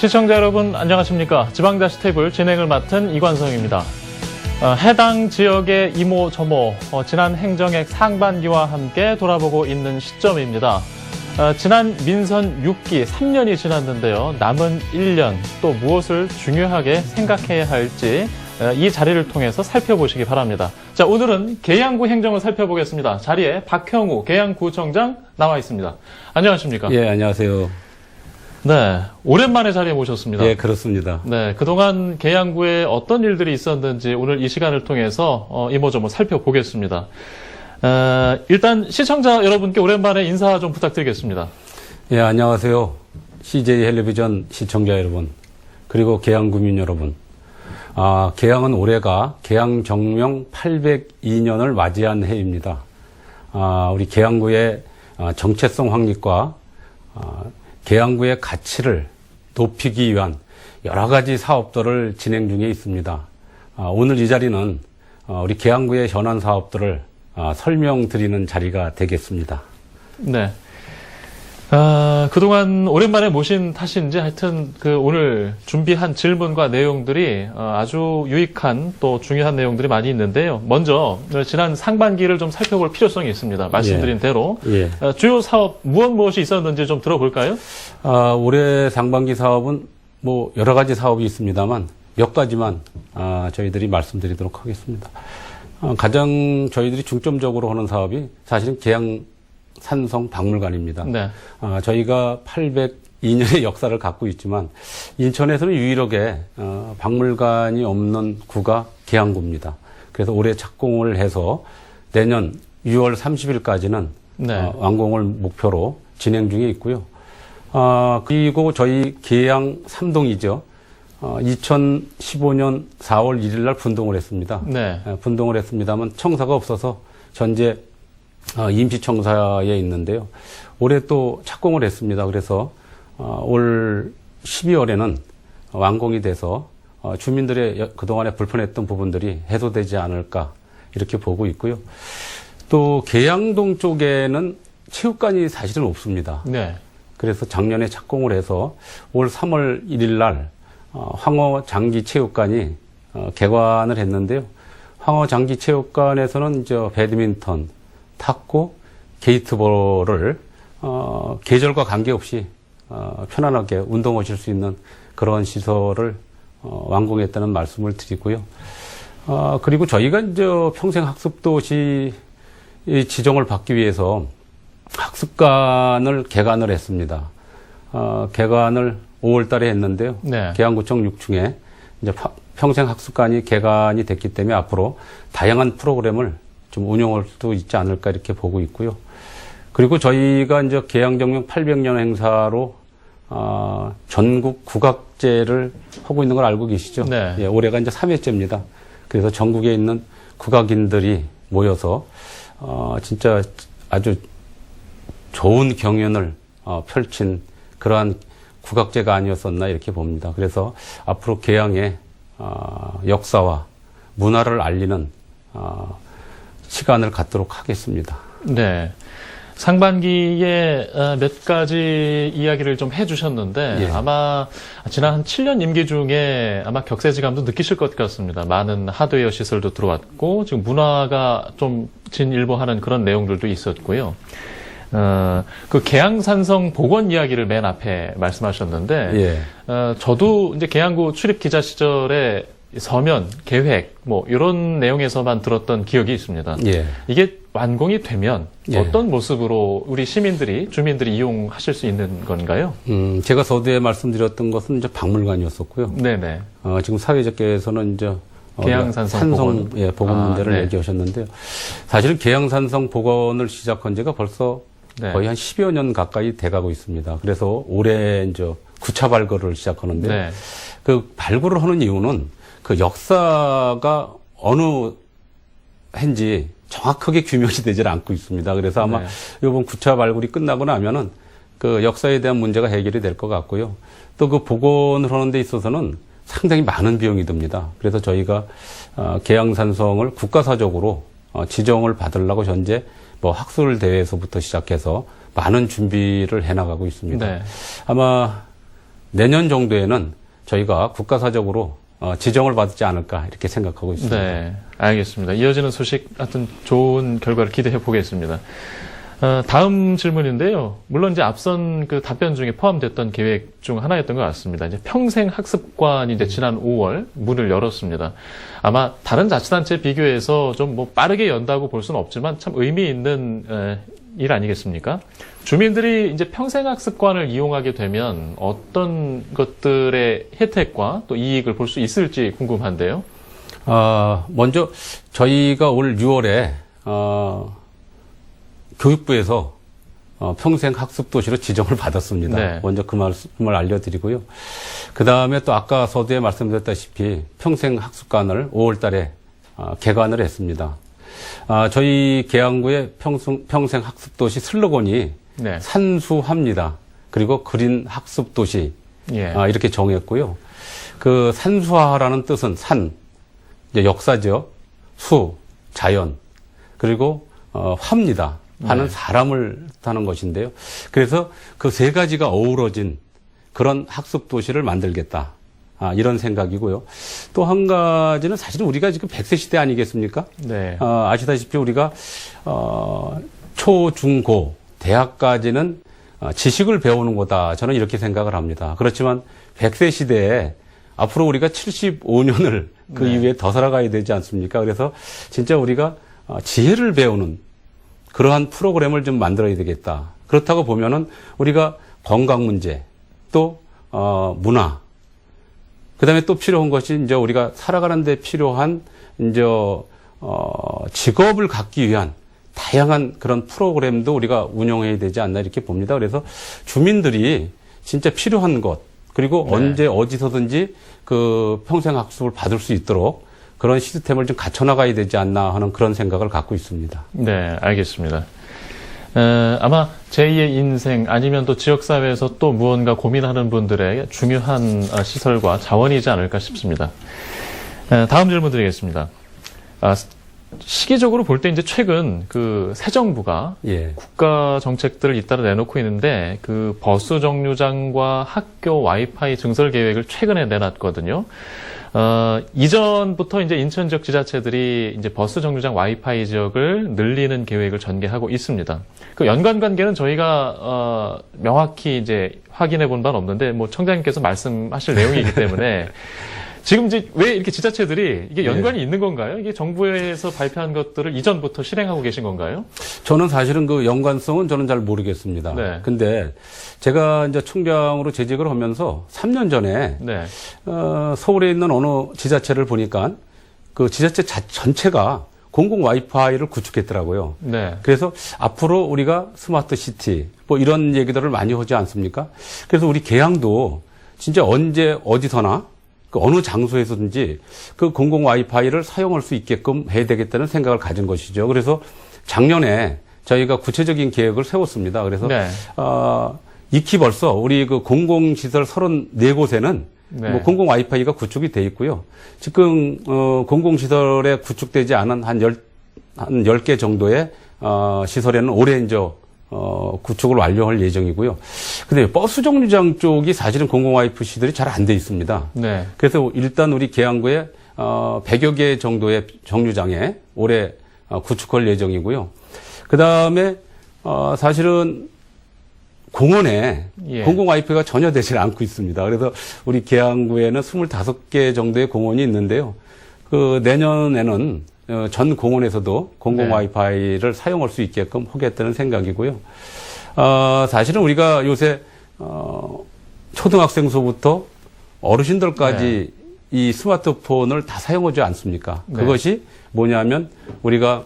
시청자 여러분 안녕하십니까. 지방자치 탭을 진행을 맡은 이관성입니다. 해당 지역의 이모 저모 지난 행정액 상반기와 함께 돌아보고 있는 시점입니다. 지난 민선 6기 3년이 지났는데요. 남은 1년 또 무엇을 중요하게 생각해야 할지 이 자리를 통해서 살펴보시기 바랍니다. 자, 오늘은 계양구 행정을 살펴보겠습니다. 자리에 박형우 계양구청장 나와 있습니다. 안녕하십니까? 예, 안녕하세요. 네, 오랜만에 자리에 모셨습니다. 예, 그렇습니다. 네, 그동안 계양구에 어떤 일들이 있었는지 오늘 이 시간을 통해서 이모저모 살펴보겠습니다. 일단 시청자 여러분께 오랜만에 인사 좀 부탁드리겠습니다. 예, 안녕하세요. CJ 헬리비전 시청자 여러분, 그리고 계양구민 여러분. 계양은 올해가 계양 정명 802년을 맞이한 해입니다. 우리 계양구의 정체성 확립과 계양구의 가치를 높이기 위한 여러 가지 사업들을 진행 중에 있습니다. 오늘 이 자리는 우리 계양구의 현안 사업들을 설명드리는 자리가 되겠습니다. 네. 그동안 오랜만에 모신 탓인지 하여튼 오늘 준비한 질문과 내용들이 아주 유익한 또 중요한 내용들이 많이 있는데요. 먼저 지난 상반기를 좀 살펴볼 필요성이 있습니다. 말씀드린 대로. 주요 사업 무엇이 있었는지 좀 들어볼까요? 올해 상반기 사업은 뭐 여러 가지 사업이 있습니다만 몇 가지만 저희들이 말씀드리도록 하겠습니다. 가장 저희들이 중점적으로 하는 사업이 사실은 계양 산성 박물관입니다. 네. 저희가 802년의 역사를 갖고 있지만 인천에서는 유일하게 박물관이 없는 구가 계양구입니다. 그래서 올해 착공을 해서 내년 6월 30일까지는 네. 완공을 목표로 진행 중에 있고요. 그리고 저희 계양 3동이죠. 2015년 4월 1일 날 분동을 했습니다. 네. 분동을 했습니다만 청사가 없어서 전제 임시청사에 있는데요. 올해 또 착공을 했습니다. 그래서 올 12월에는 완공이 돼서 주민들의 그동안에 불편했던 부분들이 해소되지 않을까 이렇게 보고 있고요. 또 계양동 쪽에는 체육관이 사실은 없습니다. 네. 그래서 작년에 착공을 해서 올 3월 1일 날 황허 장기체육관이 개관을 했는데요. 황허 장기체육관에서는 이제 배드민턴, 탁구, 게이트볼을 계절과 관계없이 편안하게 운동하실 수 있는 그런 시설을 완공했다는 말씀을 드리고요. 그리고 저희가 이제 평생 학습도시 지정을 받기 위해서 학습관을 개관을 했습니다. 개관을 5월 달에 했는데요. 네. 계양구청 6층에 이제 평생 학습관이 개관이 됐기 때문에 앞으로 다양한 프로그램을 좀 운영할 수도 있지 않을까 이렇게 보고 있고요. 그리고 저희가 이제 계양정명 800년 행사로 전국 국악제를 하고 있는 걸 알고 계시죠? 네. 예, 올해가 이제 3회째입니다. 그래서 전국에 있는 국악인들이 모여서 진짜 아주 좋은 경연을 펼친 그러한 국악제가 아니었었나 이렇게 봅니다. 그래서 앞으로 계양의 역사와 문화를 알리는 시간을 갖도록 하겠습니다. 네. 상반기에 몇 가지 이야기를 좀 해주셨는데 예. 아마 지난 한 7년 임기 중에 아마 격세지감도 느끼실 것 같습니다. 많은 하드웨어 시설도 들어왔고 지금 문화가 좀 진일보하는 그런 내용들도 있었고요. 그 계양산성 복원 이야기를 맨 앞에 말씀하셨는데 예. 저도 이제 계양구 출입 기자 시절에 서면, 계획, 이런 내용에서만 들었던 기억이 있습니다. 예. 이게 완공이 되면 예. 어떤 모습으로 우리 주민들이 이용하실 수 있는 건가요? 제가 서두에 말씀드렸던 것은 이제 박물관이었었고요. 네네. 지금 사회적계에서는 이제 계양산성 복원, 복원 문제를 네. 얘기하셨는데요. 사실은 계양산성 복원을 시작한 지가 벌써 네. 거의 한 10여 년 가까이 돼가고 있습니다. 그래서 올해 이제 9차 발굴을 시작하는데 네. 그 발굴을 하는 이유는 그 역사가 어느 해인지 정확하게 규명이 되질 않고 있습니다. 그래서 아마 네. 이번 9차 발굴이 끝나고 나면은 그 역사에 대한 문제가 해결이 될 것 같고요. 또 그 복원을 하는 데 있어서는 상당히 많은 비용이 듭니다. 그래서 저희가 계양산성을 국가사적으로 지정을 받으려고 현재 학술 대회에서부터 시작해서 많은 준비를 해나가고 있습니다. 네. 아마 내년 정도에는 저희가 국가사적으로 지정을 받지 않을까 이렇게 생각하고 있습니다. 네, 알겠습니다. 이어지는 소식 하여튼 좋은 결과를 기대해 보겠습니다. 다음 질문인데요. 물론 이제 앞선 그 답변 중에 포함됐던 계획 중 하나였던 것 같습니다. 이제 평생 학습관이 이제 지난 5월 문을 열었습니다. 아마 다른 자치단체 비교해서 좀 뭐 빠르게 연다고 볼 수는 없지만 참 의미 있는 일 아니겠습니까? 주민들이 이제 평생학습관을 이용하게 되면 어떤 것들의 혜택과 또 이익을 볼 수 있을지 궁금한데요. 먼저 저희가 올 6월에 교육부에서 평생학습도시로 지정을 받았습니다. 네. 먼저 그 말씀을 알려드리고요. 그 다음에 또 아까 서두에 말씀드렸다시피 평생학습관을 5월 달에 개관을 했습니다. 저희 계양구의 평생학습도시 슬로건이 네. 산수합니다. 그리고 그린 학습도시 예. 이렇게 정했고요. 그 산수화라는 뜻은 산, 이제 역사죠. 수, 자연, 그리고 화입니다. 화는 네. 사람을 뜻하는 것인데요. 그래서 그 세 가지가 어우러진 그런 학습도시를 만들겠다. 이런 생각이고요. 또 한 가지는 사실은 우리가 지금 100세 시대 아니겠습니까? 네. 아시다시피 우리가 초, 중, 고, 대학까지는 지식을 배우는 거다. 저는 이렇게 생각을 합니다. 그렇지만 100세 시대에 앞으로 우리가 75년을 그 네. 이후에 더 살아가야 되지 않습니까? 그래서 진짜 우리가 지혜를 배우는 그러한 프로그램을 좀 만들어야 되겠다. 그렇다고 보면은 우리가 건강 문제, 또 문화, 그다음에 또 필요한 것이 이제 우리가 살아가는 데 필요한 이제 직업을 갖기 위한 다양한 그런 프로그램도 우리가 운영해야 되지 않나 이렇게 봅니다. 그래서 주민들이 진짜 필요한 것, 그리고 네. 언제 어디서든지 그 평생학습을 받을 수 있도록 그런 시스템을 좀 갖춰나가야 되지 않나 하는 그런 생각을 갖고 있습니다. 네, 알겠습니다. 아마 제2의 인생 아니면 또 지역사회에서 또 무언가 고민하는 분들의 중요한 시설과 자원이지 않을까 싶습니다. 다음 질문 드리겠습니다. 시기적으로 볼 때 이제 최근 그 새 정부가 예. 국가 정책들을 잇따라 내놓고 있는데 그 버스 정류장과 학교 와이파이 증설 계획을 최근에 내놨거든요. 이전부터 이제 인천 지역 지자체들이 이제 버스 정류장 와이파이 지역을 늘리는 계획을 전개하고 있습니다. 그 연관 관계는 저희가 명확히 이제 확인해 본 바는 없는데 뭐 청장님께서 말씀하실 내용이기 때문에 지금 이제 왜 이렇게 지자체들이 이게 연관이 네. 있는 건가요? 이게 정부에서 발표한 것들을 이전부터 실행하고 계신 건가요? 저는 사실은 그 연관성은 저는 잘 모르겠습니다. 네. 근데 제가 이제 총장으로 재직을 하면서 3년 전에 네. 서울에 있는 어느 지자체를 보니까 그 지자체 전체가 공공 와이파이를 구축했더라고요. 네. 그래서 앞으로 우리가 스마트 시티 뭐 이런 얘기들을 많이 하지 않습니까? 그래서 우리 계양도 진짜 언제 어디서나 그 어느 장소에서든지 그 공공 와이파이를 사용할 수 있게끔 해야 되겠다는 생각을 가진 것이죠. 그래서 작년에 저희가 구체적인 계획을 세웠습니다. 그래서 네. 익히 벌써 우리 그 공공시설 34곳에는 네. 뭐 공공 와이파이가 구축이 돼 있고요. 지금 공공시설에 구축되지 않은 한 10개 정도의 시설에는 올해 이제 구축을 완료할 예정이고요. 근데 버스 정류장 쪽이 사실은 공공 와이파이 시설이 잘 안 돼 있습니다. 네. 그래서 일단 우리 계양구에 100여 개 정도의 정류장에 올해 구축할 예정이고요. 그 다음에 사실은 공원에 예. 공공 와이파이가 전혀 되지 않고 있습니다. 그래서 우리 계양구에는 25개 정도의 공원이 있는데요. 그 내년에는 전 공원에서도 공공 네. 와이파이를 사용할 수 있게끔 하겠다는 생각이고요. 사실은 우리가 요새 초등학생서부터 어르신들까지 네. 이 스마트폰을 다 사용하지 않습니까? 네. 그것이 뭐냐면 우리가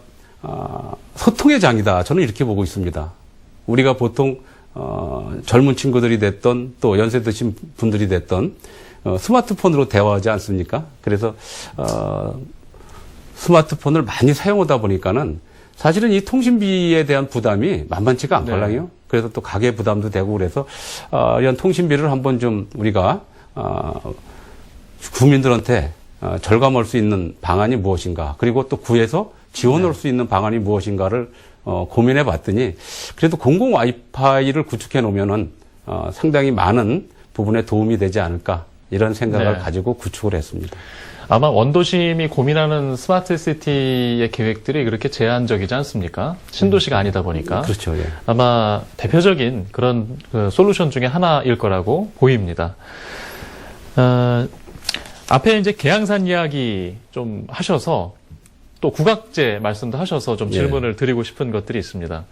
소통의 장이다. 저는 이렇게 보고 있습니다. 우리가 보통 젊은 친구들이 됐던 또 연세 드신 분들이 됐던 스마트폰으로 대화하지 않습니까? 그래서 스마트폰을 많이 사용하다 보니까는 사실은 이 통신비에 대한 부담이 만만치가 않거든요. 네. 그래서 또 가계 부담도 되고 그래서 이런 통신비를 한번 좀 우리가 국민들한테 절감할 수 있는 방안이 무엇인가, 그리고 또 구에서 지원할 수 있는 방안이 무엇인가를 고민해 봤더니 그래도 공공 와이파이를 구축해 놓으면은 상당히 많은 부분에 도움이 되지 않을까 이런 생각을 네. 가지고 구축을 했습니다. 아마 원도심이 고민하는 스마트시티의 계획들이 그렇게 제한적이지 않습니까? 신도시가 아니다 보니까. 그렇죠. 예. 아마 대표적인 그런 솔루션 중에 하나일 거라고 보입니다. 앞에 이제 계양산 이야기 좀 하셔서 또 국악제 말씀도 하셔서 좀 질문을 드리고 싶은 것들이 있습니다.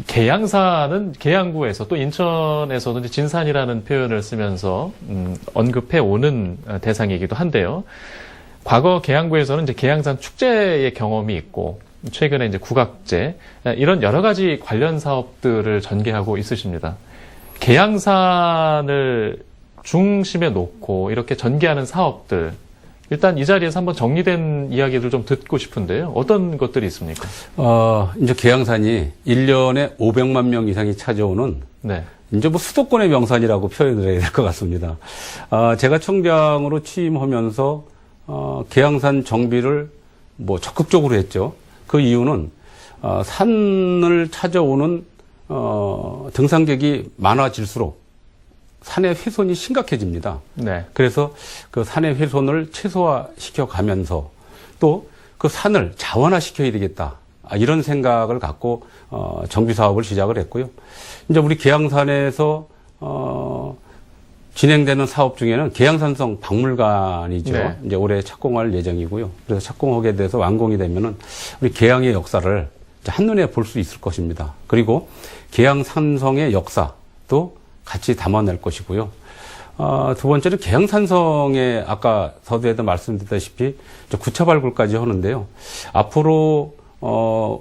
계양산은 계양구에서 또 인천에서도 이제 진산이라는 표현을 쓰면서 언급해 오는 대상이기도 한데요. 과거 계양구에서는 이제 계양산 축제의 경험이 있고 최근에 이제 국악제 이런 여러 가지 관련 사업들을 전개하고 있으십니다. 계양산을 중심에 놓고 이렇게 전개하는 사업들 일단 이 자리에서 한번 정리된 이야기를 좀 듣고 싶은데요. 어떤 것들이 있습니까? 이제 계양산이 1년에 500만 명 이상이 찾아오는 네. 이제 뭐 수도권의 명산이라고 표현을 해야 될 것 같습니다. 제가 청장으로 취임하면서 계양산 정비를 뭐 적극적으로 했죠. 그 이유는 산을 찾아오는 등산객이 많아질수록 산의 훼손이 심각해집니다. 네. 그래서 그 산의 훼손을 최소화시켜 가면서 또 그 산을 자원화시켜야 되겠다. 이런 생각을 갖고 정비 사업을 시작을 했고요. 이제 우리 계양산에서 진행되는 사업 중에는 계양산성 박물관이죠. 네. 이제 올해 착공할 예정이고요. 그래서 착공하게 돼서 완공이 되면은 우리 계양의 역사를 한눈에 볼 수 있을 것입니다. 그리고 계양산성의 역사도 같이 담아낼 것이고요. 두 번째는 계양산성에 아까 서두에도 말씀드렸다시피 구차 발굴까지 하는데요. 앞으로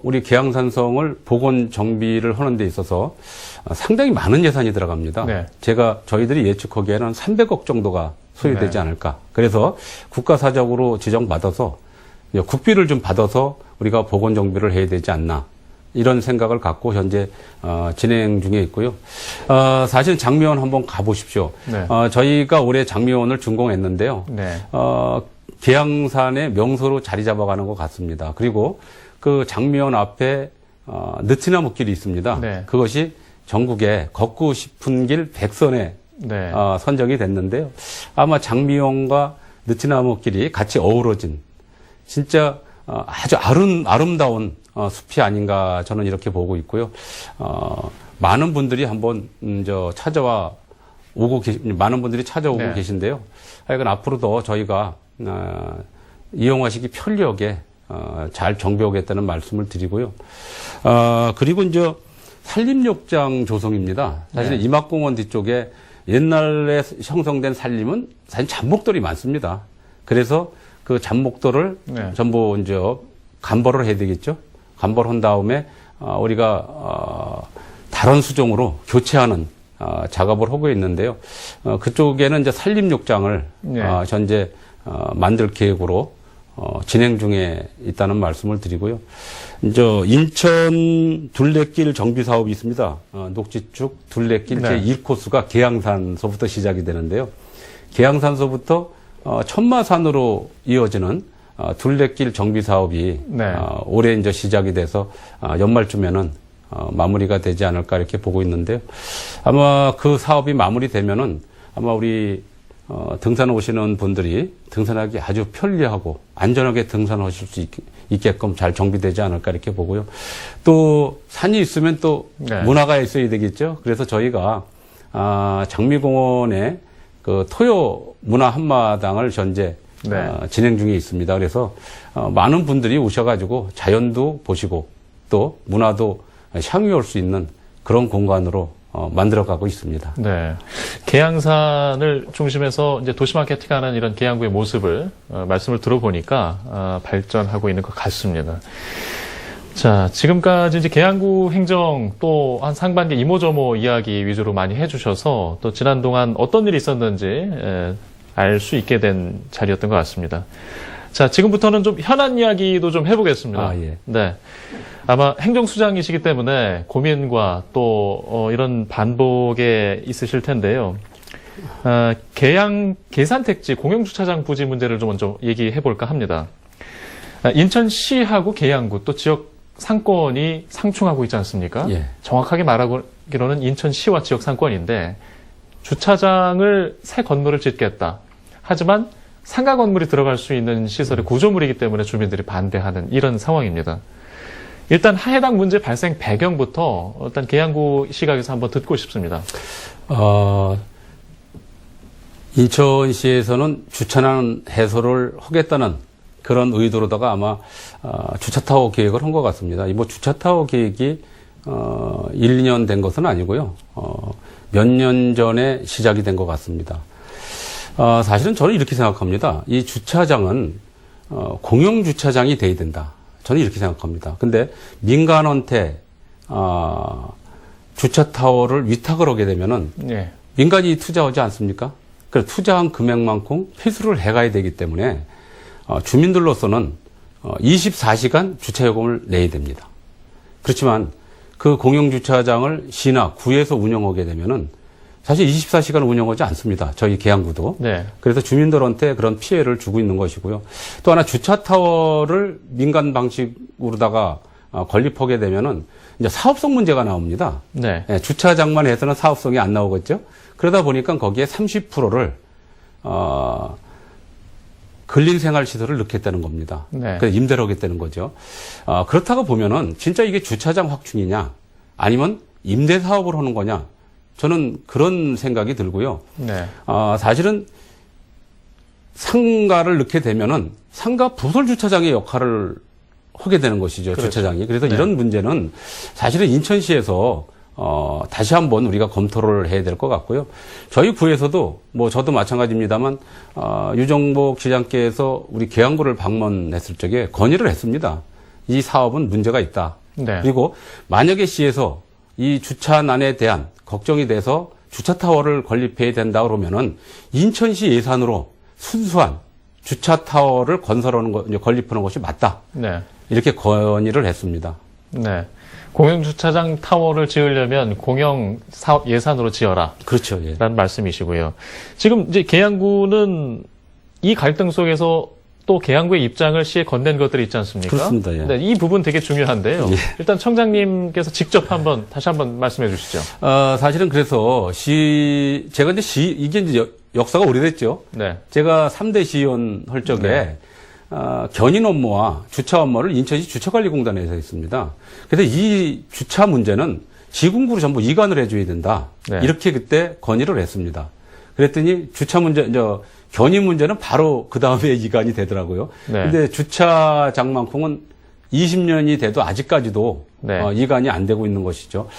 우리 계양산성을 복원 정비를 하는 데 있어서 상당히 많은 예산이 들어갑니다. 네. 저희들이 예측하기에는 300억 정도가 소요되지 않을까. 그래서 국가사적으로 지정받아서 국비를 좀 받아서 우리가 복원 정비를 해야 되지 않나. 이런 생각을 갖고 현재 진행 중에 있고요. 사실 장미원 한번 가보십시오. 네. 저희가 올해 장미원을 준공했는데요. 네. 계양산의 명소로 자리 잡아가는 것 같습니다. 그리고 그 장미원 앞에 느티나무 길이 있습니다. 네. 그것이 전국에 걷고 싶은 길 100선에 네. 선정이 됐는데요. 아마 장미원과 느티나무 길이 같이 어우러진 진짜 아주 아름다운 숲이 아닌가 저는 이렇게 보고 있고요. 많은 분들이 한번 찾아와 오고 많은 분들이 찾아오고 네. 계신데요. 하여간 앞으로도 저희가 이용하시기 편리하게 잘 정비하겠다는 말씀을 드리고요. 그리고 이제 산림욕장 조성입니다. 사실 네. 임학공원 뒤쪽에 옛날에 형성된 산림은 사실 잡목들이 많습니다. 그래서 그 잡목들을 네. 전부 이제 간벌을 해야 되겠죠. 간벌한 다음에 우리가 다른 수종으로 교체하는 작업을 하고 있는데요. 그쪽에는 이제 산림욕장을 네. 현재 만들 계획으로 진행 중에 있다는 말씀을 드리고요. 이제 인천 둘레길 정비 사업이 있습니다. 녹지축 둘레길 네. 제1코스가 계양산서부터 시작이 되는데요. 계양산서부터 천마산으로 이어지는 둘레길 정비 사업이 네. 올해 이제 시작이 돼서 연말쯤에는 마무리가 되지 않을까 이렇게 보고 있는데요. 아마 그 사업이 마무리되면은 아마 우리 등산 오시는 분들이 등산하기 아주 편리하고 안전하게 등산하실 수 있게끔 잘 정비되지 않을까 이렇게 보고요. 또 산이 있으면 또 네. 문화가 있어야 되겠죠. 그래서 저희가 장미공원에 그 토요 문화 한마당을 현재 네. 진행 중에 있습니다. 그래서 많은 분들이 오셔가지고 자연도 보시고 또 문화도 향유할 수 있는 그런 공간으로 만들어가고 있습니다. 네. 계양산을 중심해서 이제 도시 마케팅하는 이런 계양구의 모습을 말씀을 들어보니까 발전하고 있는 것 같습니다. 자, 지금까지 이제 계양구 행정 또 한 상반기 이모저모 이야기 위주로 많이 해주셔서 또 지난 동안 어떤 일이 있었는지 알 수 있게 된 자리였던 것 같습니다. 자, 지금부터는 좀 현안 이야기도 좀 해보겠습니다. 예. 네. 아마 행정수장이시기 때문에 고민과 또 이런 반복에 있으실 텐데요. 계산택지 공영주차장 부지 문제를 좀 먼저 얘기해 볼까 합니다. 인천시하고 계양구 또 지역 상권이 상충하고 있지 않습니까? 예. 정확하게 말하기로는 인천시와 지역 상권인데 주차장을 새 건물을 짓겠다. 하지만 상가 건물이 들어갈 수 있는 시설이 구조물이기 때문에 주민들이 반대하는 이런 상황입니다. 일단 해당 문제 발생 배경부터 일단 계양구 시각에서 한번 듣고 싶습니다. 인천시에서는 주차난 해소를 하겠다는 그런 의도로다가 아마 주차타워 계획을 한 것 같습니다. 뭐 주차타워 계획이 1, 2년 된 것은 아니고요. 몇 년 전에 시작이 된 것 같습니다. 사실은 저는 이렇게 생각합니다. 이 주차장은 공영 주차장이 돼야 된다. 저는 이렇게 생각합니다. 근데 민간한테 주차타워를 위탁을 하게 되면은 네. 민간이 투자하지 않습니까? 그래서 투자한 금액만큼 회수를 해가야 되기 때문에 주민들로서는 24시간 주차요금을 내야 됩니다. 그렇지만 그 공영주차장을 시나 구에서 운영하게 되면은 사실 24시간 운영하지 않습니다. 저희 계양구도. 네. 그래서 주민들한테 그런 피해를 주고 있는 것이고요. 또 하나 주차타워를 민간 방식으로다가 건립하게 되면은 이제 사업성 문제가 나옵니다. 네. 네, 주차장만 해서는 사업성이 안 나오겠죠. 그러다 보니까 거기에 30%를 근린생활시설을 넣겠다는 겁니다. 네. 그래서 임대를 하겠다는 거죠. 그렇다고 보면은 진짜 이게 주차장 확충이냐 아니면 임대 사업을 하는 거냐 저는 그런 생각이 들고요. 네. 사실은 상가를 넣게 되면은 상가 부설 주차장의 역할을 하게 되는 것이죠. 그렇죠. 주차장이. 그래서 네. 이런 문제는 사실은 인천시에서 다시 한번 우리가 검토를 해야 될 것 같고요. 저희 구에서도 뭐 저도 마찬가지입니다만 유정복 시장께서 우리 계양구를 방문했을 적에 건의를 했습니다. 이 사업은 문제가 있다. 네. 그리고 만약에 시에서 이 주차난에 대한 걱정이 돼서 주차타워를 건립해야 된다 그러면은 인천시 예산으로 순수한 주차타워를 건립하는 것이 맞다. 네. 이렇게 건의를 했습니다. 네. 공영주차장 타워를 지으려면 공영 사업 예산으로 지어라. 그렇죠. 예. 라는 말씀이시고요. 지금 이제 계양구는 이 갈등 속에서 또 계양구의 입장을 시에 건넨 것들이 있지 않습니까? 그렇습니다. 예. 네, 이 부분 되게 중요한데요. 예. 일단 청장님께서 직접 다시 한번 말씀해 주시죠. 사실은 그래서 제가 이게 이제 역사가 오래됐죠. 네. 제가 3대 시의원 할 적에 네. 견인 업무와 주차 업무를 인천시 주차관리공단에서 했습니다. 그래서 이 주차 문제는 시군구로 전부 이관을 해줘야 된다. 네. 이렇게 그때 건의를 했습니다. 그랬더니 주차 문제, 견인 문제는 바로 그 다음에 이관이 되더라고요. 네. 근데 주차장만큼은 20년이 돼도 아직까지도 네. 이관이 안 되고 있는 것이죠.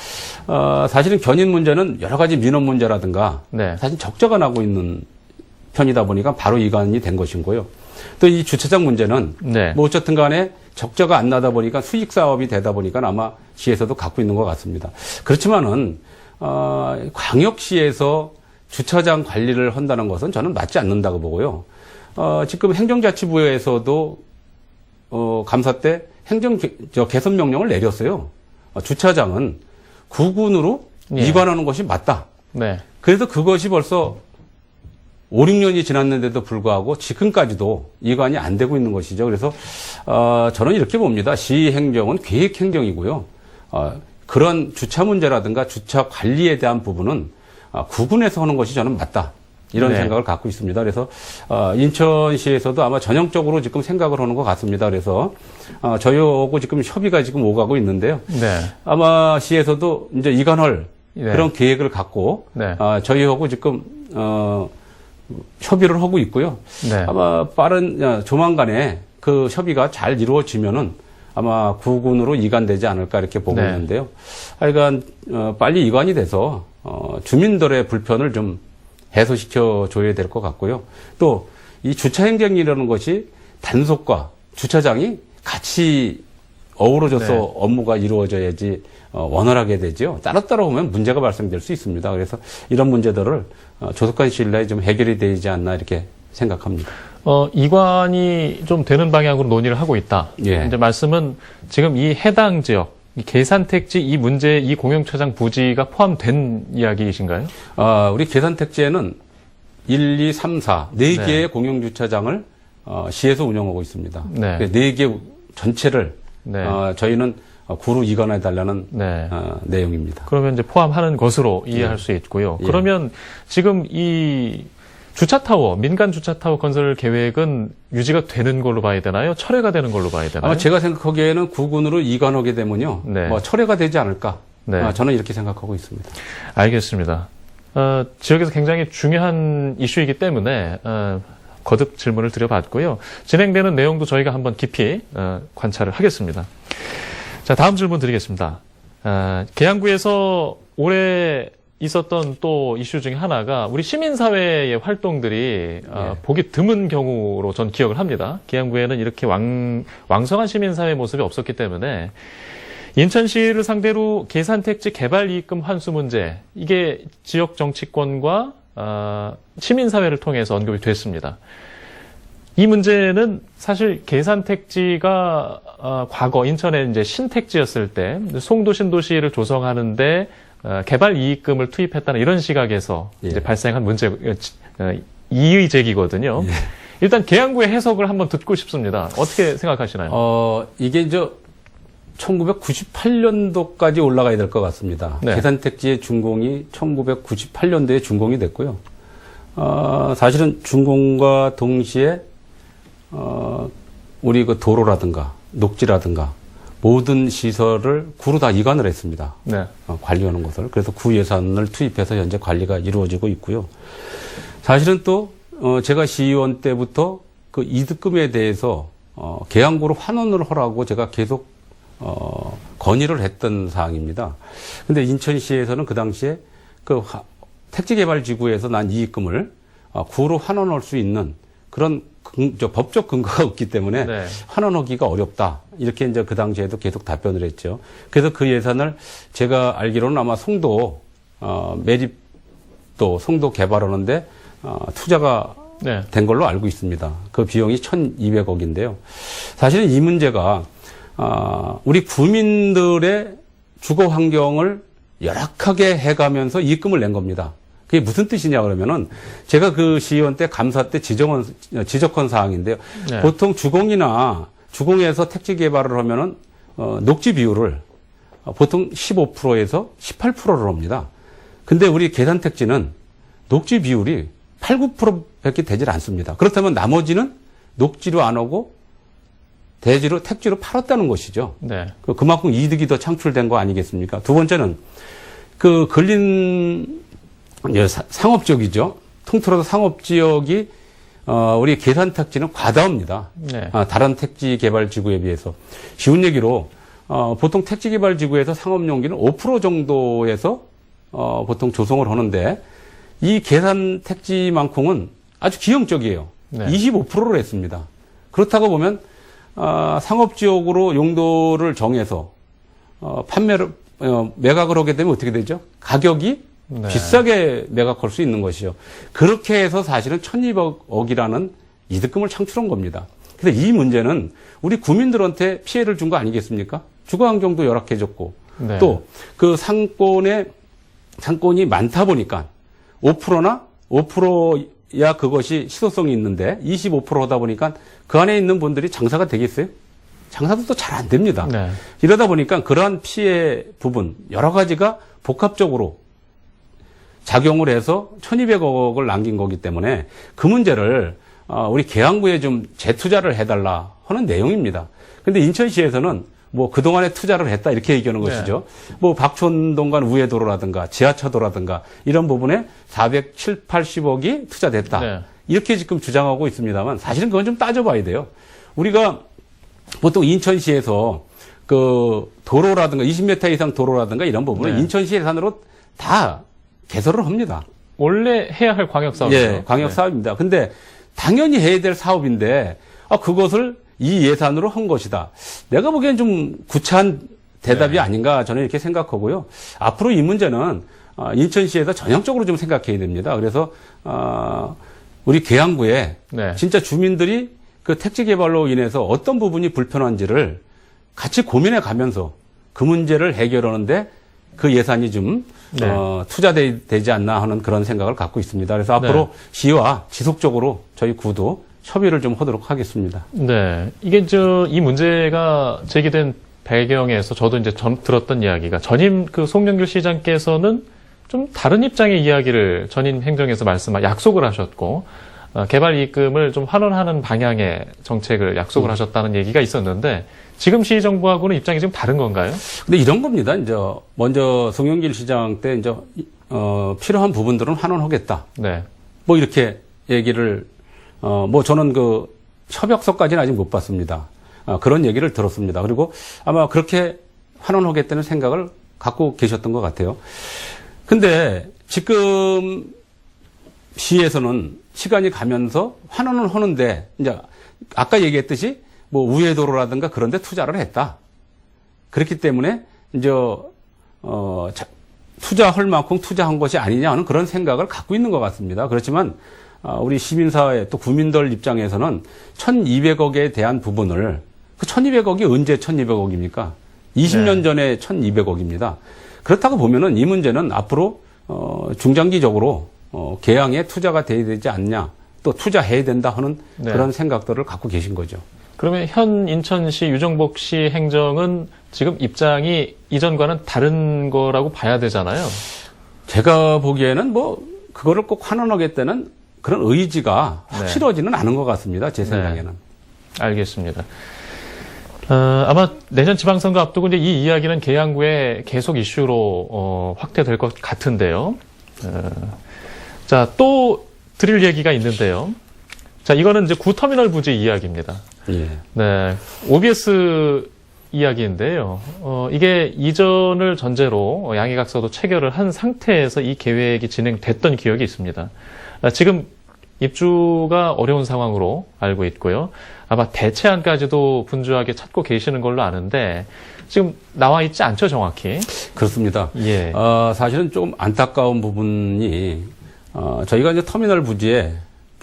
사실은 견인 문제는 여러 가지 민원 문제라든가 네. 사실 적자가 나고 있는 편이다 보니까 바로 이관이 된 것이고요. 또 이 주차장 문제는 네. 뭐 어쨌든 간에 적자가 안 나다 보니까 수익 사업이 되다 보니까 아마 시에서도 갖고 있는 것 같습니다. 그렇지만은 광역시에서 주차장 관리를 한다는 것은 저는 맞지 않는다고 보고요. 지금 행정자치부에서도 감사 때 개선 명령을 내렸어요. 주차장은 구군으로 예. 이관하는 것이 맞다. 네. 그래서 그것이 벌써 5, 6년이 지났는데도 불구하고 지금까지도 이관이 안 되고 있는 것이죠. 그래서 저는 이렇게 봅니다. 시행정은 계획행정이고요. 그런 주차 문제라든가 주차 관리에 대한 부분은 구군에서 하는 것이 저는 맞다. 이런 네. 생각을 갖고 있습니다. 그래서 인천시에서도 아마 전형적으로 지금 생각을 하는 것 같습니다. 그래서 저희하고 지금 협의가 지금 오가고 있는데요. 네. 아마 시에서도 이제 이관할 네. 그런 계획을 갖고 네. 저희하고 지금 협의를 하고 있고요. 네. 아마 조만간에 그 협의가 잘 이루어지면은 아마 구군으로 이관되지 않을까 이렇게 보고 네. 있는데요. 하여간 빨리 이관이 돼서 주민들의 불편을 좀 해소시켜 줘야 될 것 같고요. 또 이 주차 행정이라는 것이 단속과 주차장이 같이 어우러져서 네. 업무가 이루어져야지 원활하게 되죠. 따로따로 보면 문제가 발생될 수 있습니다. 그래서 이런 문제들을 조속한 시일 내에 좀 해결이 되지 않나 이렇게 생각합니다. 이관이 좀 되는 방향으로 논의를 하고 있다. 예. 이제 말씀은 지금 이 해당 지역, 이 계산택지 이 문제에 이 공영주차장 부지가 포함된 이야기이신가요? 우리 계산택지에는 1, 2, 3, 4, 4개의 네. 공영주차장을 시에서 운영하고 있습니다. 네. 4개 전체를 네. 저희는 구로 이관해달라는 네. 내용입니다. 그러면 이제 포함하는 것으로 이해할 수 있고요. 그러면 지금 이 주차타워, 민간 주차타워 건설 계획은 유지가 되는 걸로 봐야 되나요? 철회가 되는 걸로 봐야 되나요? 아마 제가 생각하기에는 구군으로 이관하게 되면요. 네. 뭐 철회가 되지 않을까. 네. 저는 이렇게 생각하고 있습니다. 알겠습니다. 지역에서 굉장히 중요한 이슈이기 때문에 거듭 질문을 드려봤고요. 진행되는 내용도 저희가 한번 깊이 관찰을 하겠습니다. 자, 다음 질문 드리겠습니다. 계양구에서 올해 있었던 또 이슈 중에 하나가 우리 시민사회의 활동들이 보기 드문 경우로 전 기억을 합니다. 계양구에는 이렇게 왕성한 시민사회 모습이 없었기 때문에 인천시를 상대로 계산택지 개발이익금 환수 문제, 이게 지역 정치권과 시민사회를 통해서 언급이 됐습니다. 이 문제는 사실 계산택지가 과거 인천에 이제 신택지였을 때 송도 신도시를 조성하는데 개발 이익금을 투입했다는 이런 시각에서 이제 발생한 문제, 이의 제기거든요. 일단 계양구의 해석을 한번 듣고 싶습니다. 어떻게 생각하시나요? 이게 이제 1998년도까지 올라가야 될 것 같습니다. 네. 계산택지의 준공이 1998년도에 준공이 됐고요. 사실은 준공과 동시에 우리 그 도로라든가 녹지라든가 모든 시설을 구로 다 이관을 했습니다. 네. 관리하는 것을. 그래서 구 예산을 투입해서 현재 관리가 이루어지고 있고요. 사실은 또 제가 시의원 때부터 그 이득금에 대해서 계양구로 환원을 하라고 제가 계속 건의를 했던 사항입니다. 근데 인천시에서는 그 당시에 그 택지개발지구에서 난 이익금을 구로 환원할 수 있는 그런 법적 근거가 없기 때문에 네. 환원하기가 어렵다. 이렇게 이제 그 당시에도 계속 답변을 했죠. 그래서 그 예산을 제가 알기로는 아마 송도 매립도 송도 개발하는데 투자가 네. 된 걸로 알고 있습니다. 그 비용이 1,200억인데요. 사실은 이 문제가 우리 구민들의 주거 환경을 열악하게 해가면서 이익금을 낸 겁니다. 그게 무슨 뜻이냐 그러면은 제가 그 시의원 때 감사 때 지적한 사항인데요. 네. 보통 주공에서 택지 개발을 하면은 녹지 비율을 보통 15%에서 18%를 합니다. 근데 우리 계산택지는 녹지 비율이 8, 9%밖에 되질 않습니다. 그렇다면 나머지는 녹지로 안 오고 대지로 택지로 팔았다는 것이죠. 네. 그만큼 이득이 더 창출된 거 아니겠습니까? 두 번째는 그 걸린 상업지역이죠. 통틀어서 상업지역이 우리 계산택지는 과다합니다. 네. 다른 택지 개발 지구에 비해서. 쉬운 얘기로 보통 택지 개발 지구에서 상업용기는 5% 정도에서 보통 조성을 하는데 이 계산택지만큼은 아주 기형적이에요. 네. 25%를 했습니다. 그렇다고 보면 상업지역으로 용도를 정해서 매각을 하게 되면 어떻게 되죠? 가격이 네. 비싸게 매각할 수 있는 것이죠. 그렇게 해서 사실은 1,200억이라는 이득금을 창출한 겁니다. 그래서 이 문제는 우리 구민들한테 피해를 준 거 아니겠습니까? 주거 환경도 열악해졌고 네. 또 그 상권이 많다 보니까 5%나 5%야 그것이 시소성이 있는데 25% 하다 보니까 그 안에 있는 분들이 장사가 되겠어요? 장사도 또 잘 안 됩니다. 네. 이러다 보니까 그러한 피해 부분 여러 가지가 복합적으로 작용을 해서 1,200억을 남긴 거기 때문에 그 문제를 우리 계양구에 좀 재투자를 해달라 하는 내용입니다. 근데 인천시에서는 뭐 그동안에 투자를 했다 이렇게 얘기하는 네. 것이죠. 뭐 박촌동간 우회도로라든가 지하차도라든가 이런 부분에 470, 80억이 투자됐다. 네. 이렇게 지금 주장하고 있습니다만 사실은 그건 좀 따져봐야 돼요. 우리가 보통 인천시에서 그 도로라든가 20m 이상 도로라든가 이런 부분은 네. 인천시 예산으로 다 개설을 합니다. 원래 해야 할 광역 사업이죠. 예, 광역 사업입니다. 근데 당연히 해야 될 사업인데 그것을 이 예산으로 한 것이다. 내가 보기엔 좀 구차한 대답이 네. 아닌가 저는 이렇게 생각하고요. 앞으로 이 문제는 인천시에서 전형적으로 좀 생각해야 됩니다. 그래서 우리 계양구에 네. 진짜 주민들이 그 택지 개발로 인해서 어떤 부분이 불편한지를 같이 고민해 가면서 그 문제를 해결하는데 그 예산이 좀 네. 투자되지 않나 하는 그런 생각을 갖고 있습니다. 그래서 앞으로 네. 시와 지속적으로 저희 구도 협의를 좀 하도록 하겠습니다. 네. 이게 이 문제가 제기된 배경에서 저도 이제 들었던 이야기가 전임 그 송영길 시장께서는 좀 다른 입장의 이야기를 전임 행정에서 약속을 하셨고, 개발 이익금을 좀 환원하는 방향의 정책을 약속을 하셨다는 얘기가 있었는데, 지금 시 정부하고는 입장이 지금 다른 건가요? 근데 이런 겁니다. 이제 먼저 송영길 시장 때 이제 필요한 부분들은 환원하겠다. 네. 뭐 이렇게 얘기를 뭐 저는 그 협약서까지는 아직 못 봤습니다. 그런 얘기를 들었습니다. 그리고 아마 그렇게 환원하겠다는 생각을 갖고 계셨던 것 같아요. 근데 지금 시에서는 시간이 가면서 환원을 하는데 이제 아까 얘기했듯이 뭐 우회도로라든가 그런 데 투자를 했다. 그렇기 때문에 이제 투자할 만큼 투자한 것이 아니냐 하는 그런 생각을 갖고 있는 것 같습니다. 그렇지만 우리 시민사회 또 국민들 입장에서는 1,200억에 대한 부분을 그 1,200억이 언제 1,200억입니까? 20년 전에 1,200억입니다. 그렇다고 보면은 이 문제는 앞으로 중장기적으로 계양에 투자가 돼야 되지 않냐, 또 투자해야 된다 하는 네. 그런 생각들을 갖고 계신 거죠. 그러면 현 인천시 유정복 씨 행정은 지금 입장이 이전과는 다른 거라고 봐야 되잖아요. 제가 보기에는 뭐 그거를 꼭 환원하겠다는 그런 의지가 확실하지는 않은 것 같습니다. 제 생각에는. 네. 알겠습니다. 아마 내년 지방선거 앞두고 이제 이 이야기는 계양구의 계속 이슈로 확대될 것 같은데요. 자, 또 드릴 얘기가 있는데요. 자, 이거는 이제 구터미널 부지 이야기입니다. 예. 네, OBS 이야기인데요. 이게 이전을 전제로 양해각서도 체결을 한 상태에서 이 계획이 진행됐던 기억이 있습니다. 지금 입주가 어려운 상황으로 알고 있고요. 아마 대체안까지도 분주하게 찾고 계시는 걸로 아는데 지금 나와 있지 않죠, 정확히? 그렇습니다. 예. 사실은 좀 안타까운 부분이 저희가 이제 터미널 부지에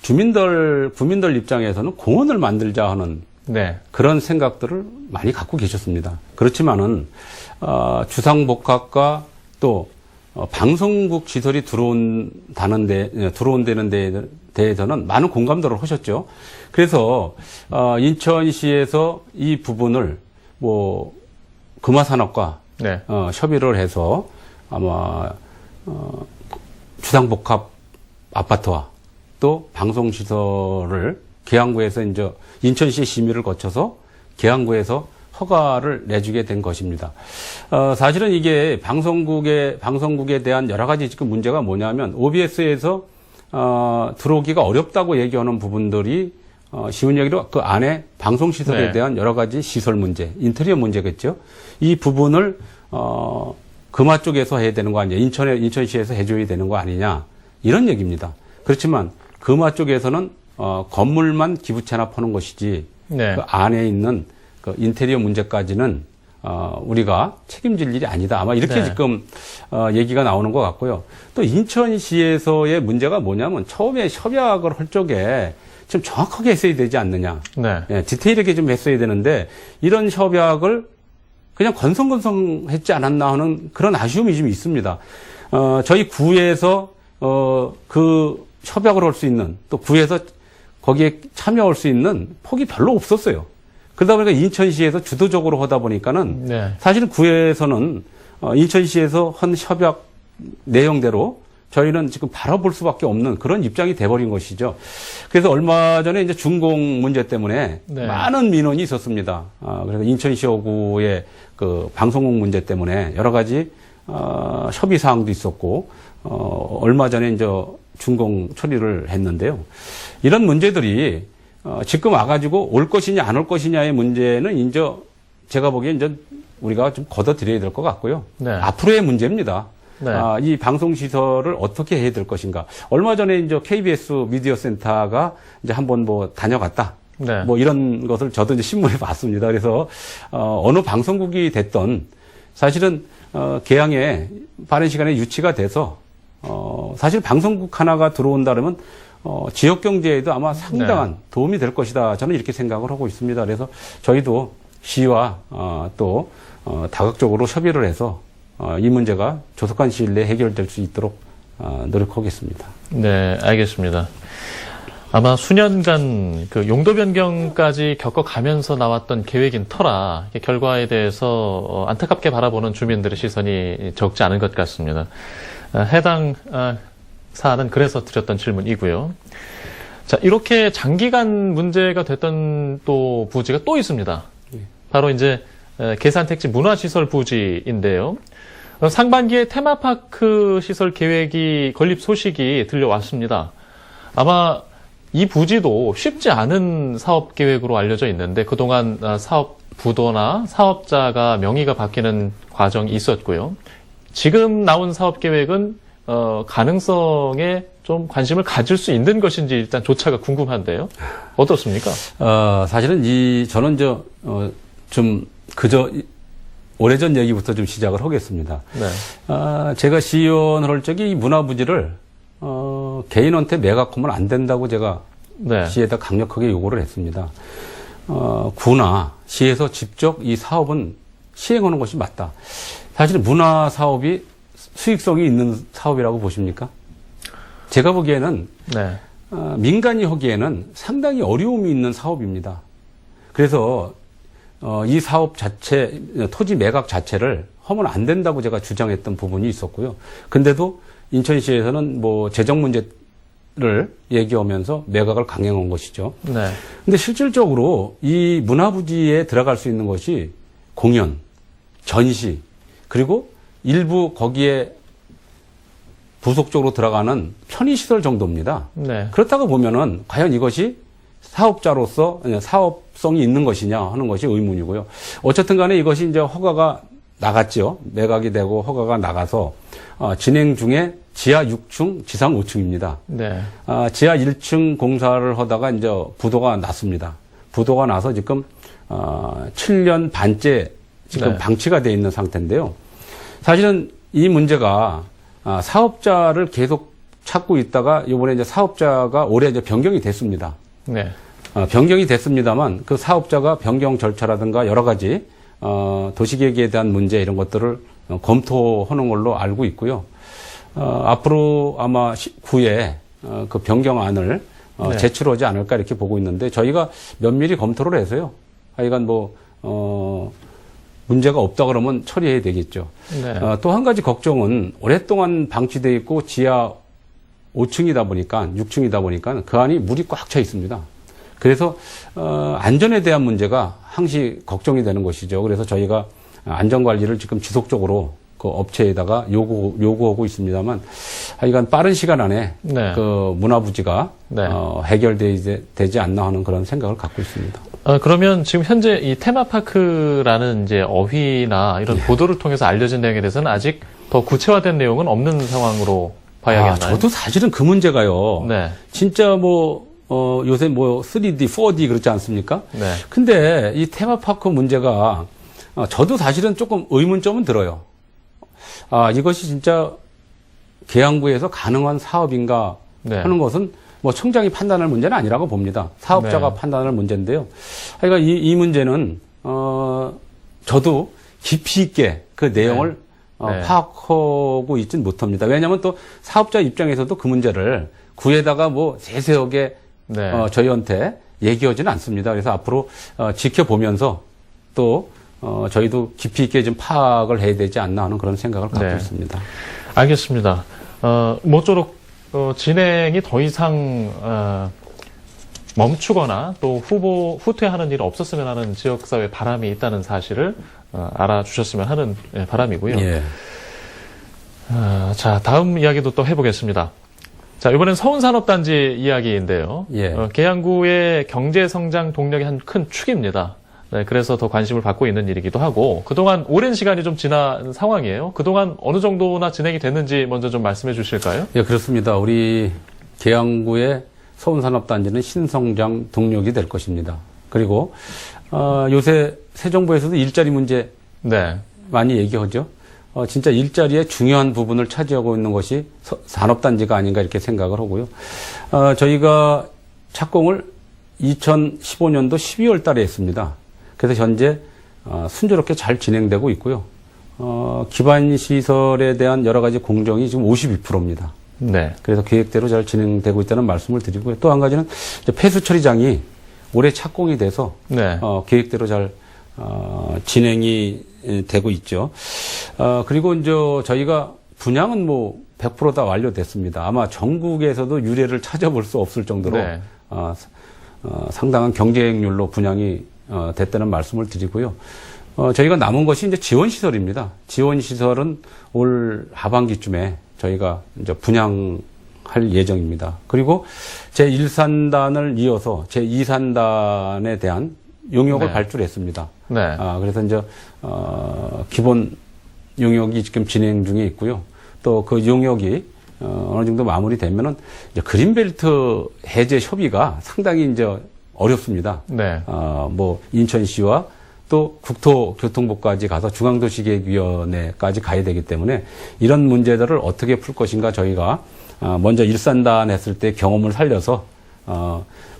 국민들 입장에서는 공원을 만들자 하는 네. 그런 생각들을 많이 갖고 계셨습니다. 그렇지만은 주상복합과 또 방송국 시설이 들어온다는 데에 대해서는 많은 공감들을 하셨죠. 그래서 인천시에서 이 부분을 뭐 금화산업과 네. 협의를 해서 아마 주상복합 아파트와 또 방송시설을 계양구에서 이제 인천시 심의를 거쳐서 계양구에서 허가를 내주게 된 것입니다. 사실은 이게 방송국에 대한 여러 가지 지금 문제가 뭐냐면 OBS에서 들어오기가 어렵다고 얘기하는 부분들이 쉬운 얘기로 그 안에 방송시설에 네. 대한 여러 가지 시설 문제, 인테리어 문제겠죠. 이 부분을 금화 쪽에서 해야 되는 거 아니냐, 인천시에서 해줘야 되는 거 아니냐 이런 얘기입니다. 그렇지만 금화 쪽에서는 건물만 기부 체납하는 것이지 네. 그 안에 있는 그 인테리어 문제까지는 우리가 책임질 일이 아니다. 아마 이렇게 네. 지금 얘기가 나오는 것 같고요. 또 인천시에서의 문제가 뭐냐면 처음에 협약을 할 적에 좀 정확하게 했어야 되지 않느냐. 네. 예, 디테일하게 좀 했어야 되는데 이런 협약을 그냥 건성건성했지 않았나 하는 그런 아쉬움이 좀 있습니다. 저희 구에서 그 협약을 할 수 있는 또 구에서 거기에 참여할 수 있는 폭이 별로 없었어요. 그러다 보니까 인천시에서 주도적으로 하다 보니까는 네. 사실은 구에서는 인천시에서 한 협약 내용대로 저희는 지금 바라볼 수밖에 없는 그런 입장이 돼버린 것이죠. 그래서 얼마 전에 이제 준공 문제 때문에 네. 많은 민원이 있었습니다. 그래서 인천시하고의 그 방송국 문제 때문에 여러 가지 협의 사항도 있었고 얼마 전에 이제 준공 처리를 했는데요. 이런 문제들이 지금 와가지고 올 것이냐 안 올 것이냐의 문제는 이제 제가 보기엔 이제 우리가 좀 걷어들여야 될 것 같고요. 네. 앞으로의 문제입니다. 네. 이 방송 시설을 어떻게 해야 될 것인가. 얼마 전에 이제 KBS 미디어 센터가 이제 한번 뭐 다녀갔다. 네. 뭐 이런 것을 저도 이제 신문에 봤습니다. 그래서 어느 방송국이 됐던 사실은 계양에 빠른 시간에 유치가 돼서 사실 방송국 하나가 들어온다 그러면 지역 경제에도 아마 상당한 네. 도움이 될 것이다. 저는 이렇게 생각을 하고 있습니다. 그래서 저희도 시와 또 다각적으로 협의를 해서 이 문제가 조속한 시일 내에 해결될 수 있도록 노력하겠습니다. 네, 알겠습니다. 아마 수년간 그 용도 변경까지 겪어가면서 나왔던 계획인 터라 결과에 대해서 안타깝게 바라보는 주민들의 시선이 적지 않은 것 같습니다. 해당 사안은 그래서 드렸던 질문이고요. 자, 이렇게 장기간 문제가 됐던 또 부지가 또 있습니다. 바로 이제 계산택지 문화시설 부지인데요. 상반기에 테마파크 시설 계획이 건립 소식이 들려왔습니다. 아마 이 부지도 쉽지 않은 사업 계획으로 알려져 있는데 그동안 사업 부도나 사업자가 명의가 바뀌는 과정이 있었고요. 지금 나온 사업 계획은 가능성에 좀 관심을 가질 수 있는 것인지 일단 조차가 궁금한데요. 어떻습니까? 사실은 저는 좀 그저 오래전 얘기부터 좀 시작을 하겠습니다. 네. 제가 시의원 할 적에 이 문화부지를 개인한테 매각하면 안 된다고 제가 네. 시에다 강력하게 요구를 했습니다. 구나 시에서 직접 이 사업은 시행하는 것이 맞다. 사실 문화 사업이 수익성이 있는 사업이라고 보십니까? 제가 보기에는 네. 민간이 하기에는 상당히 어려움이 있는 사업입니다. 그래서 이 사업 자체, 토지 매각 자체를 하면 안 된다고 제가 주장했던 부분이 있었고요. 근데도 인천시에서는 뭐 재정 문제를 얘기하면서 매각을 강행한 것이죠. 네. 근데 실질적으로 이 문화부지에 들어갈 수 있는 것이 공연, 전시, 그리고 일부 거기에 부속적으로 들어가는 편의시설 정도입니다. 네. 그렇다고 보면은 과연 이것이 사업자로서 사업성이 있는 것이냐 하는 것이 의문이고요. 어쨌든 간에 이것이 이제 허가가 나갔죠. 매각이 되고 허가가 나가서 진행 중에 지하 6층, 지상 5층입니다. 네. 지하 1층 공사를 하다가 이제 부도가 났습니다. 부도가 나서 지금 7년 반째 지금 네. 방치가 돼 있는 상태인데요. 사실은 이 문제가 사업자를 계속 찾고 있다가 이번에 이제 사업자가 올해 이제 변경이 됐습니다. 네. 변경이 됐습니다만 그 사업자가 변경 절차라든가 여러 가지 도시계획에 대한 문제 이런 것들을 검토하는 걸로 알고 있고요. 앞으로 아마 19에 그 변경안을 네. 제출하지 않을까 이렇게 보고 있는데 저희가 면밀히 검토를 해서요. 하여간 문제가 없다 그러면 처리해야 되겠죠. 네. 또 한 가지 걱정은 오랫동안 방치되어 있고 지하 5층이다 보니까 6층이다 보니까 그 안이 물이 꽉 차 있습니다. 그래서 안전에 대한 문제가 항시 걱정이 되는 것이죠. 그래서 저희가 안전관리를 지금 지속적으로 그 업체에다가 요구하고 있습니다만 하여간 빠른 시간 안에 네. 그 문화부지가 네. 해결되지 않나 하는 그런 생각을 갖고 있습니다. 그러면 지금 현재 이 테마파크라는 이제 어휘나 이런 네. 보도를 통해서 알려진 내용에 대해서는 아직 더 구체화된 내용은 없는 상황으로 봐야겠나요? 저도 사실은 그 문제가요. 네. 진짜 요새 3D, 4D 그렇지 않습니까? 네. 근데 이 테마파크 문제가 저도 사실은 조금 의문점은 들어요. 이것이 진짜 계양구에서 가능한 사업인가 네. 하는 것은 청장이 판단할 문제는 아니라고 봅니다. 사업자가 네. 판단할 문제인데요. 그러니까 이 문제는 저도 깊이 있게 그 내용을 네. 파악하고 있지는 못합니다. 왜냐하면 또 사업자 입장에서도 그 문제를 구에다가 세세하게 네. 저희한테 얘기하지는 않습니다. 그래서 앞으로 지켜보면서 또 저희도 깊이 있게 좀 파악을 해야 되지 않나 하는 그런 생각을 갖고 네. 있습니다. 알겠습니다. 모쪼록 진행이 더 이상 멈추거나 또 후퇴하는 일이 없었으면 하는 지역사회 바람이 있다는 사실을 알아주셨으면 하는 바람이고요. 예. 자, 다음 이야기도 또 해보겠습니다. 자, 이번엔 서운산업단지 이야기인데요. 예. 계양구의 경제성장 동력의 한 큰 축입니다. 네, 그래서 더 관심을 받고 있는 일이기도 하고 그동안 오랜 시간이 좀 지난 상황이에요. 그동안 어느 정도나 진행이 됐는지 먼저 좀 말씀해 주실까요? 예, 그렇습니다. 우리 계양구의 서운산업단지는 신성장 동력이 될 것입니다. 그리고 요새 새 정부에서도 일자리 문제 네. 많이 얘기하죠. 진짜 일자리의 중요한 부분을 차지하고 있는 것이 산업단지가 아닌가 이렇게 생각을 하고요. 저희가 착공을 2015년도 12월 달에 했습니다. 그래서 현재 순조롭게 잘 진행되고 있고요. 기반 시설에 대한 여러 가지 공정이 지금 52%입니다. 네. 그래서 계획대로 잘 진행되고 있다는 말씀을 드리고요. 또 한 가지는 폐수 처리장이 올해 착공이 돼서 네. 계획대로 잘 진행이 되고 있죠. 그리고 이제 저희가 분양은 뭐 100% 다 완료됐습니다. 아마 전국에서도 유례를 찾아볼 수 없을 정도로 네. 상당한 경쟁률로 분양이 됐다는 말씀을 드리고요. 저희가 남은 것이 이제 지원시설입니다. 지원시설은 올 하반기쯤에 저희가 이제 분양할 예정입니다. 그리고 제1산단을 이어서 제2산단에 대한 용역을 네. 발주했습니다. 네. 그래서 이제, 기본 용역이 지금 진행 중에 있고요. 또 그 용역이 어느 정도 마무리되면은 이제 그린벨트 해제 협의가 상당히 이제 어렵습니다. 네. 뭐 인천시와 또 국토교통부까지 가서 중앙도시계획위원회까지 가야 되기 때문에 이런 문제들을 어떻게 풀 것인가 저희가 먼저 일산단 했을 때 경험을 살려서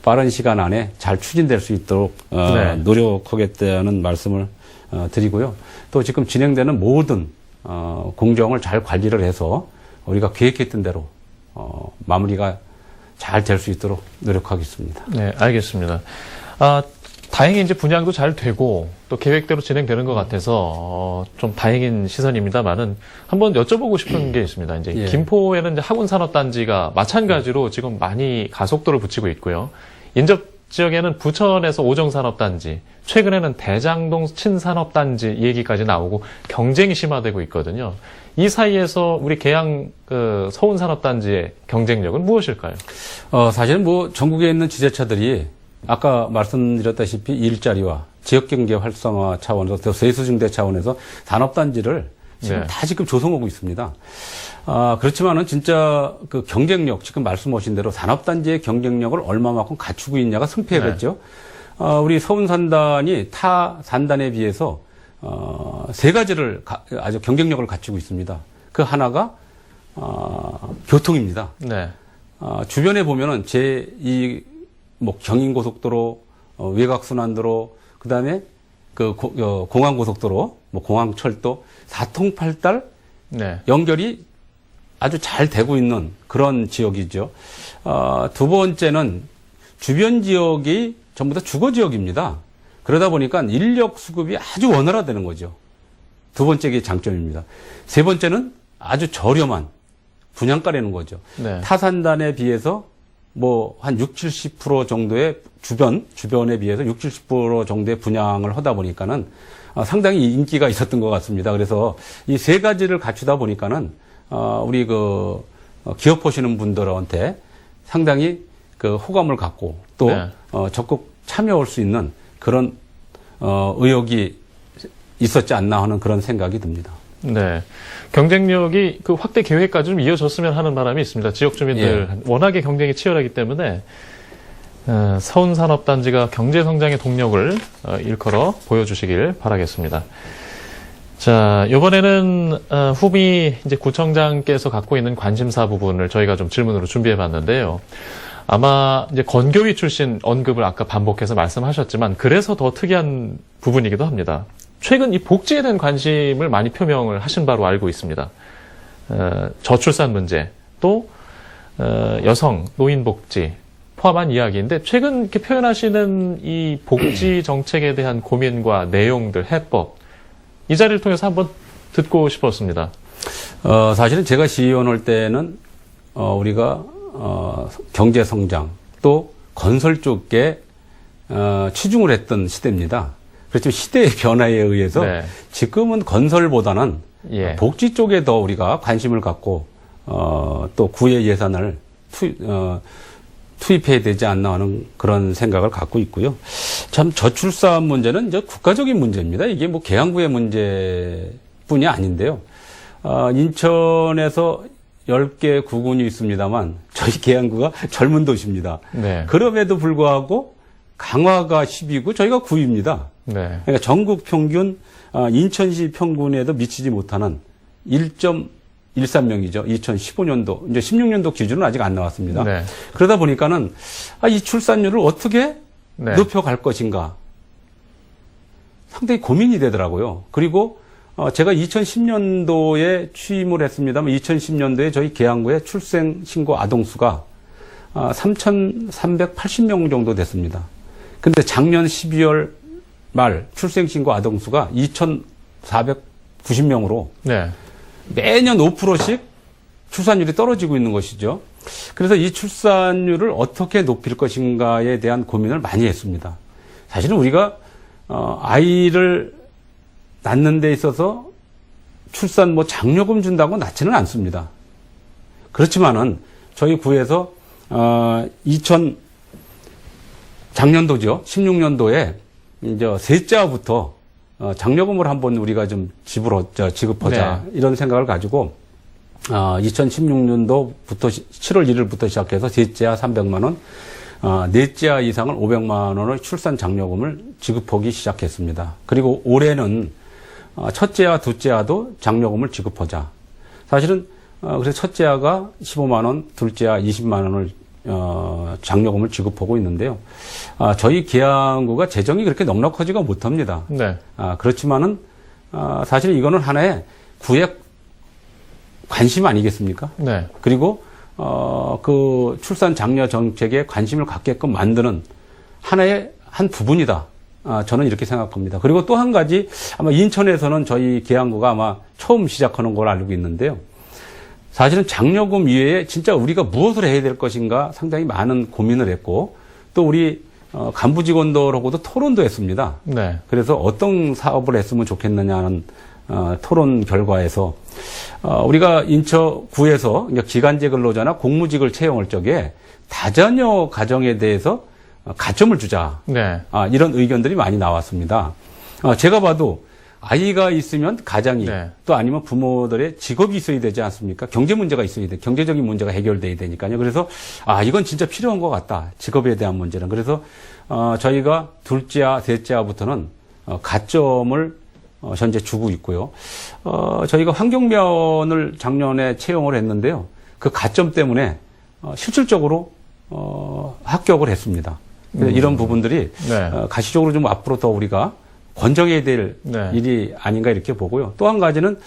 빠른 시간 안에 잘 추진될 수 있도록 네. 노력하겠다는 말씀을 드리고요. 또 지금 진행되는 모든 공정을 잘 관리를 해서 우리가 계획했던 대로 마무리가 잘 될 수 있도록 노력하겠습니다. 네, 알겠습니다. 다행히 이제 분양도 잘 되고 또 계획대로 진행되는 것 같아서 좀 다행인 시선입니다만은 한번 여쭤보고 싶은 게 있습니다. 이제 예. 김포에는 이제 학운산업단지가 마찬가지로 지금 많이 가속도를 붙이고 있고요. 인접 지역에는 부천에서 오정산업단지, 최근에는 대장동 신산업단지 얘기까지 나오고 경쟁이 심화되고 있거든요. 이 사이에서 우리 계양 서운산업단지의 경쟁력은 무엇일까요? 사실은 뭐 전국에 있는 지자체들이 아까 말씀드렸다시피 일자리와 지역경제 활성화 차원에서 또 세수증대 차원에서 산업단지를 지금 네. 다 지금 조성하고 있습니다. 그렇지만은 진짜 그 경쟁력, 지금 말씀하신 대로 산업단지의 경쟁력을 얼마만큼 갖추고 있냐가 승패겠죠. 네. 우리 서운산단이 타 산단에 비해서 세 가지를 아주 경쟁력을 갖추고 있습니다. 그 하나가 교통입니다. 네. 주변에 보면은 뭐 경인고속도로, 외곽순환도로, 그 다음에 공항고속도로, 뭐 공항철도, 사통팔달 네. 연결이 아주 잘 되고 있는 그런 지역이죠. 두 번째는 주변 지역이 전부 다 주거 지역입니다. 그러다 보니까 인력 수급이 아주 원활화되는 거죠. 두 번째 게 장점입니다. 세 번째는 아주 저렴한 분양가라는 거죠. 네. 타산단에 비해서 뭐 한 60, 70% 정도의 주변에 비해서 60, 70% 정도의 분양을 하다 보니까는 상당히 인기가 있었던 것 같습니다. 그래서 이 세 가지를 갖추다 보니까는 우리 기업하시는 분들한테 상당히 호감을 갖고 또 네. 적극 참여할 수 있는 그런 의욕이 있었지 않나 하는 그런 생각이 듭니다. 네. 경쟁력이 그 확대 계획까지 좀 이어졌으면 하는 바람이 있습니다. 지역 주민들 워낙에 경쟁이 치열하기 때문에 서운산업단지가 경제성장의 동력을 일컬어 보여주시길 바라겠습니다. 자, 이번에는 후미 이제 구청장께서 갖고 있는 관심사 부분을 저희가 좀 질문으로 준비해 봤는데요. 아마 이제 건교위 출신 언급을 아까 반복해서 말씀하셨지만 그래서 더 특이한 부분이기도 합니다. 최근 이 복지에 대한 관심을 많이 표명을 하신 바로 알고 있습니다. 저출산 문제, 또 여성, 노인 복지 포함한 이야기인데 최근 이렇게 표현하시는 이 복지 정책에 대한 고민과 내용들, 해법 이 자리를 통해서 한번 듣고 싶었습니다. 사실은 제가 시의원 할 때는 우리가 경제 성장 또 건설 쪽에 치중을 했던 시대입니다. 그렇지만 시대의 변화에 의해서 네. 지금은 건설보다는 복지 쪽에 더 우리가 관심을 갖고 또 구의 예산을 투입해야 되지 않나 하는 그런 생각을 갖고 있고요. 참 저출산 문제는 이제 국가적인 문제입니다. 이게 뭐 계양구의 문제뿐이 아닌데요. 인천에서 10개 구군이 있습니다만 저희 계양구가 젊은 도시입니다. 네. 그럼에도 불구하고 강화가 10이고 저희가 9입니다. 네. 그러니까 전국 평균 인천시 평균에도 미치지 못하는 1.13명이죠. 2015년도 이제 16년도 기준은 아직 안 나왔습니다. 네. 그러다 보니까는 이 출산율을 어떻게 네. 높여갈 것인가 상당히 고민이 되더라고요. 그리고 제가 2010년도에 취임을 했습니다만 2010년도에 저희 계양구의 출생신고 아동수가 3,380명 정도 됐습니다. 근데 작년 12월 말 출생신고 아동수가 2,490명으로 네. 매년 5%씩 출산율이 떨어지고 있는 것이죠. 그래서 이 출산율을 어떻게 높일 것인가에 대한 고민을 많이 했습니다. 사실은 우리가 아이를 낳는 데 있어서 출산 장려금 준다고 낳지는 않습니다. 그렇지만은 저희 구에서 작년도죠. 16년도에 이제 셋째부터 장려금을 한번 우리가 좀 지급하자 네. 이런 생각을 가지고 2016년도부터 7월 1일부터 시작해서 셋째아 300만 원, 넷째아 이상은 500만 원의 출산 장려금을 지급하기 시작했습니다. 그리고 올해는 첫째아, 둘째아도 장려금을 지급하자. 사실은 그래서 첫째아가 15만 원, 둘째아 20만 원을 장려금을 지급하고 있는데요. 저희 계양구가 재정이 그렇게 넉넉하지가 못합니다. 네. 그렇지만은 사실 이거는 하나의 구의 관심 아니겠습니까? 네. 그리고 그 출산 장려 정책에 관심을 갖게끔 만드는 하나의 한 부분이다. 저는 이렇게 생각합니다. 그리고 또 한 가지 아마 인천에서는 저희 계양구가 아마 처음 시작하는 걸 알고 있는데요. 사실은 장려금 이외에 진짜 우리가 무엇을 해야 될 것인가 상당히 많은 고민을 했고 또 우리 간부 직원들하고도 토론도 했습니다. 네. 그래서 어떤 사업을 했으면 좋겠느냐는 토론 결과에서 우리가 인천구에서 기간제 근로자나 공무직을 채용할 적에 다자녀 가정에 대해서 가점을 주자. 네. 이런 의견들이 많이 나왔습니다. 제가 봐도 아이가 있으면 가장이 네. 또 아니면 부모들의 직업이 있어야 되지 않습니까? 경제 문제가 있어야 돼. 경제적인 문제가 해결돼야 되니까요. 그래서 이건 진짜 필요한 것 같다. 직업에 대한 문제는. 그래서 저희가 둘째아, 셋째아부터는 가점을 현재 주고 있고요. 저희가 환경면을 작년에 채용을 했는데요. 그 가점 때문에 실질적으로 합격을 했습니다. 이런 부분들이 네. 가시적으로 좀 앞으로 더 우리가 권정해야 될 네. 일이 아닌가 이렇게 보고요. 또 한 가지는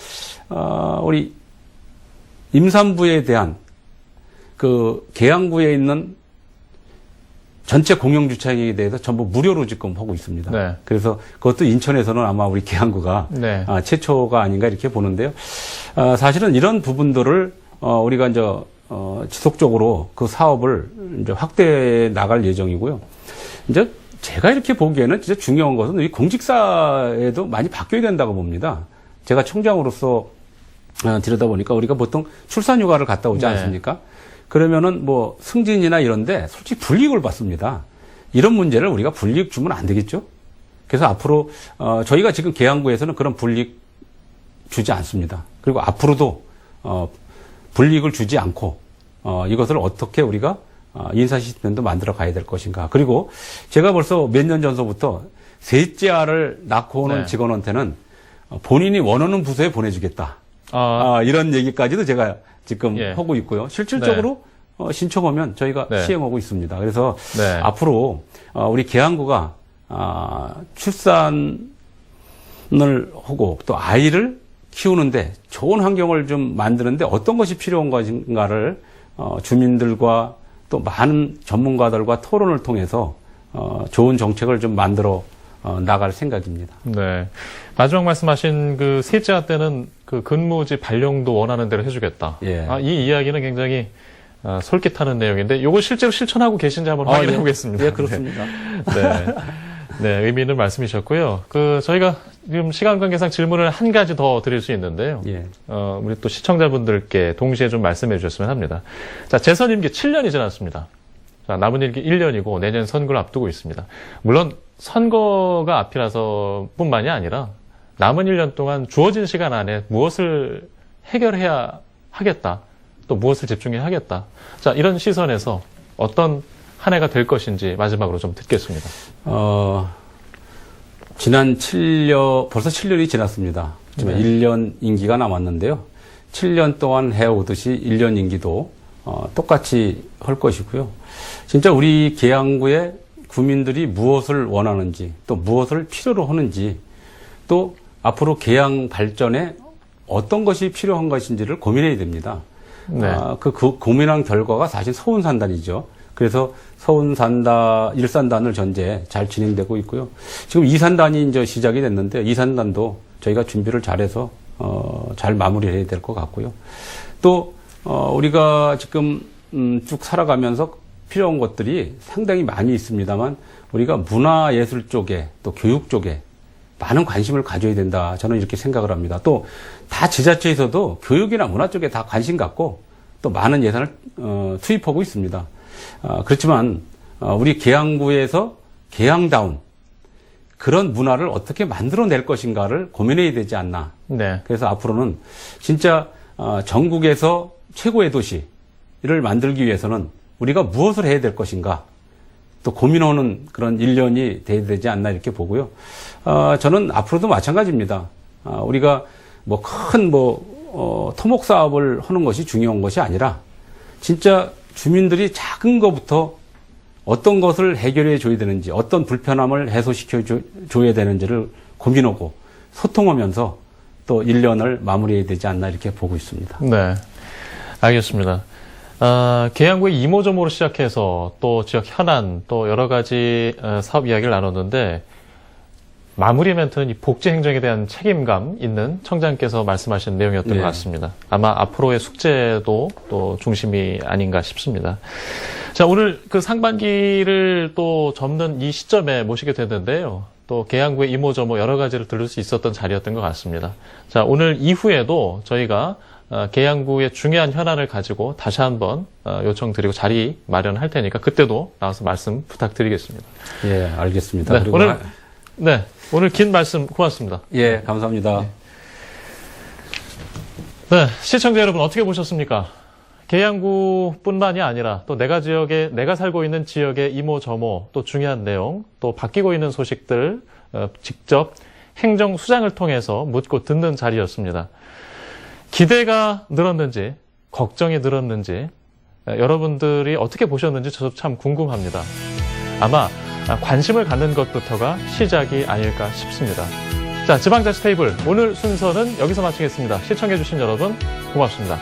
우리 임산부에 대한 그 계양구에 있는 전체 공영주차장에 대해서 전부 무료로 지금 하고 있습니다. 네. 그래서 그것도 인천에서는 아마 우리 계양구가 네. 최초가 아닌가 이렇게 보는데요. 사실은 이런 부분들을 우리가 이제 지속적으로 그 사업을 이제 확대해 나갈 예정이고요. 이제 제가 이렇게 보기에는 진짜 중요한 것은 이 공직사에도 많이 바뀌어야 된다고 봅니다. 제가 청장으로서 들여다보니까 우리가 보통 출산휴가를 갔다 오지 네. 않습니까? 그러면은 승진이나 이런데 솔직히 불이익을 받습니다. 이런 문제를 우리가 불이익 주면 안 되겠죠? 그래서 앞으로 저희가 지금 계양구에서는 그런 불이익 주지 않습니다. 그리고 앞으로도 불이익을 주지 않고 이것을 어떻게 우리가 인사 시스템도 만들어 가야 될 것인가. 그리고 제가 벌써 몇 년 전서부터 셋째아를 낳고 오는 네. 직원한테는 본인이 원하는 부서에 보내주겠다. 이런 얘기까지도 제가 지금 예. 하고 있고요. 실질적으로 네. 신청하면 저희가 네. 시행하고 있습니다. 그래서 네. 앞으로 우리 계양구가 출산을 하고 또 아이를 키우는데 좋은 환경을 좀 만드는데 어떤 것이 필요한 것인가를 주민들과 또 많은 전문가들과 토론을 통해서 좋은 정책을 좀 만들어 나갈 생각입니다. 네. 마지막 말씀하신 그 셋째아 때는 그 근무지 발령도 원하는 대로 해주겠다. 예. 이 이야기는 굉장히 솔깃하는 내용인데 이거 실제로 실천하고 계신지 한번 확인해 예. 보겠습니다. 예, 그렇습니다. 네. 네, 의미 있는 말씀이셨고요. 저희가 지금 시간 관계상 질문을 한 가지 더 드릴 수 있는데요. 예. 우리 또 시청자분들께 동시에 좀 말씀해 주셨으면 합니다. 자, 재선 임기 7년이 지났습니다. 자, 남은 임기 1년이고 내년 선거를 앞두고 있습니다. 물론 선거가 앞이라서 뿐만이 아니라 남은 1년 동안 주어진 시간 안에 무엇을 해결해야 하겠다. 또 무엇을 집중해야 하겠다. 자, 이런 시선에서 어떤 한 해가 될 것인지 마지막으로 좀 듣겠습니다. 지난 7년, 벌써 7년이 지났습니다. 지금 네. 1년 임기가 남았는데요. 7년 동안 해오듯이 1년 임기도 똑같이 할 것이고요. 진짜 우리 계양구의 구민들이 무엇을 원하는지 또 무엇을 필요로 하는지 또 앞으로 계양 발전에 어떤 것이 필요한 것인지를 고민해야 됩니다. 네. 그 고민한 결과가 사실 서운산단이죠. 그래서 일산단을 전제 잘 진행되고 있고요. 지금 2산단이 이제 시작이 됐는데 2산단도 저희가 준비를 잘해서 잘 마무리해야 될 것 같고요. 또 우리가 지금 쭉 살아가면서 필요한 것들이 상당히 많이 있습니다만 우리가 문화예술 쪽에 또 교육 쪽에 많은 관심을 가져야 된다. 저는 이렇게 생각을 합니다. 또 다 지자체에서도 교육이나 문화 쪽에 다 관심 갖고 또 많은 예산을 투입하고 있습니다. 그렇지만 우리 계양구에서 계양다운 그런 문화를 어떻게 만들어낼 것인가를 고민해야 되지 않나. 네. 그래서 앞으로는 진짜 전국에서 최고의 도시를 만들기 위해서는 우리가 무엇을 해야 될 것인가 또 고민하는 그런 1년이 돼야 되지 않나 이렇게 보고요. 저는 앞으로도 마찬가지입니다. 우리가 큰 토목 사업을 하는 것이 중요한 것이 아니라 진짜 주민들이 작은 것부터 어떤 것을 해결해 줘야 되는지 어떤 불편함을 해소시켜 줘야 되는지를 고민하고 소통하면서 또 1년을 마무리해야 되지 않나 이렇게 보고 있습니다. 네, 알겠습니다. 계양구의 이모저모로 시작해서 또 지역 현안 또 여러 가지 사업 이야기를 나눴는데 마무리 멘트는 이 복지 행정에 대한 책임감 있는 청장께서 말씀하신 내용이었던 네. 것 같습니다. 아마 앞으로의 숙제도 또 중심이 아닌가 싶습니다. 자, 오늘 그 상반기를 또 접는 이 시점에 모시게 됐는데요. 또 계양구의 이모저모 여러 가지를 들을 수 있었던 자리였던 것 같습니다. 자, 오늘 이후에도 저희가 계양구의 중요한 현안을 가지고 다시 한번 요청드리고 자리 마련할 테니까 그때도 나와서 말씀 부탁드리겠습니다. 예, 알겠습니다. 네, 그리고 오늘 긴 말씀 고맙습니다. 예, 감사합니다. 네, 시청자 여러분 어떻게 보셨습니까? 계양구뿐만이 아니라 또 내가 살고 있는 지역의 이모저모 또 중요한 내용 또 바뀌고 있는 소식들 직접 행정수장을 통해서 묻고 듣는 자리였습니다. 기대가 늘었는지 걱정이 늘었는지 여러분들이 어떻게 보셨는지 저도 참 궁금합니다. 아마 관심을 갖는 것부터가 시작이 아닐까 싶습니다. 자, 지방자치 테이블 오늘 순서는 여기서 마치겠습니다. 시청해주신 여러분 고맙습니다.